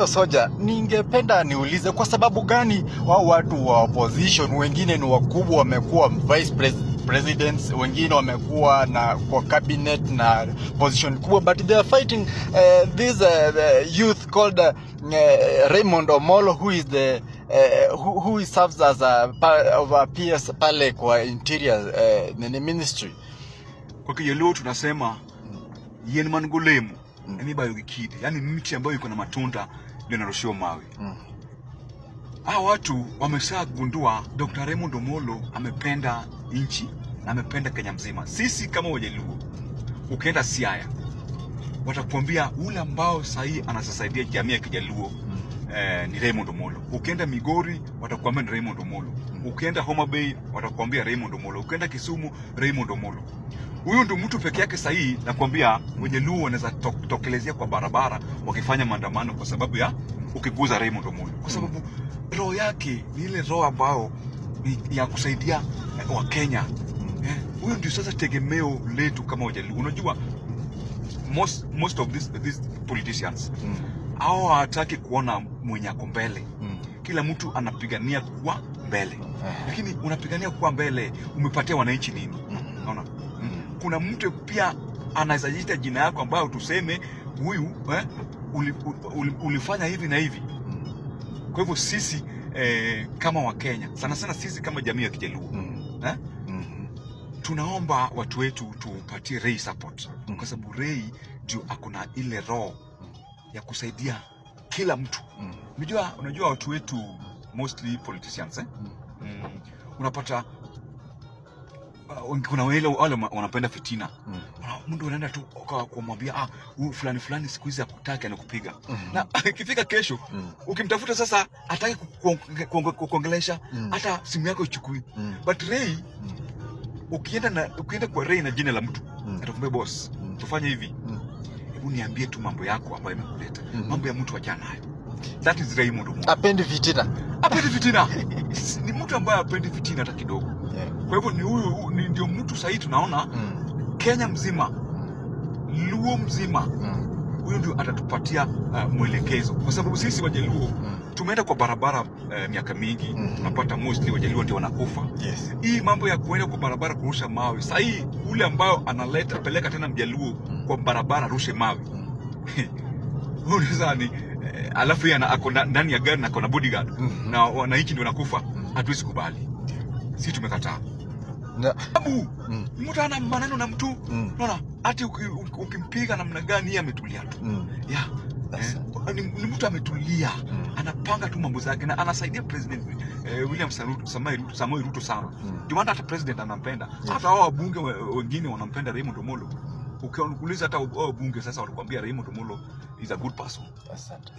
Soja, ningependa niulize kwa sababu gani wao watu wa opposition wengine ni wakubwa, wamekuwa vice presidents, wengine wamekuwa na kwa cabinet na position kubwa, but they are fighting this youth called Raymond Omolo, who is the who serves as a PS pale kwa interior ministry. Kwa Kijaluo tunasema yien man golemo emibayo gikide, yani mti ambayo iko na matunda ndio narushiwa mawe. Hao watu wameshagundua Dr. Raymond Omolo amependa nchi na amependa Kenya mzima. Sisi kama Wajaluo ukienda Siaya watakwambia ule ambao sahi anasaidia jamii ya Kijaluo ni Raymond Omolo. Ukienda Migori watakwambia ni Raymond Omolo. Ukienda Homa Bay watakwambia Raymond Omolo. Ukienda Kisumu Raymond Omolo. Huyo ndio mtu peke yake sahihi nakwambia Wajaluo wanaweza tokelezea kwa barabara wakifanya maandamano kwa sababu ya ukiguza Raymond Omolo. Kwa sababu roho yake ni ile roho ambao ya kusaidia wa Kenya. Huyo ndio sasa tegemeo letu kama Wajaluo. Unajua most of these politicians hao hataki kuona mwenye ako mbele. Kila mtu anapigania kuwa mbele. Lakini unapigania kuwa mbele umepatia wananchi nini? Unaona? Kuna mtu pia anaweza jiita jina yako ambayo tuseme huyu ulifanya hivi na hivi. Kwa hivyo sisi kama wa Kenya sana sana sisi kama jamii ya Kijaluo tunaomba watu wetu tupatie Ray support kwa sababu Ray ndio akona ile roho ya kusaidia kila mtu. Unajua watu wetu mostly politicians unapata kuna wale wanapenda fitina. Mtu anaenda tu kumwambia fulani siku hizi hakutaki anakupiga. Na ikifika kesho ukimtafuta sasa hataki kuongelesha hata simu yako ichukui. But Ray ukienda kwa Ray na jina la mtu atakwambia boss tufanye hivi. Hebu niambie tu mambo yako ambayo imekuleta. Mambo ya mtu achana nayo. That is Raymond Omolo. Apendi fitina. Ni mtu ambaye apendi fitina hata kidogo. Kwa hivyo ni huyu ndio mtu sahihi tunaona Kenya mzima, Luo mzima. Huyu ndio atatupatia mwelekezo. Kwa sababu sisi Wajaluo tumeenda kwa barabara miaka mingi, tunapata mostly Wajaluo ndio wanakufa. Hii mambo ya kuenda kwa barabara kurusha mawe. Sahihi ule ambao peleka tena Mjaluo kwa barabara rushe mawe. Unaweza ni alafu yeye ako ndani ya gari na ako na bodyguard na wananchi ndio wanakufa. Hatuwezi kubali. Sisi tumekataa. Mtu ana maneno na mtu unaona hati ukimpiga namna gani yeye ametulia tu. Ni mtu ametulia, anapanga tu mambo zake na anasaidia president William Samoei Ruto sana. Ndio hata president anampenda. Hata hao wabunge wengine wanampenda Raymond Omolo. Ukiuliza hata wabunge sasa watakwambia Raymond Omolo is a good person. Asante.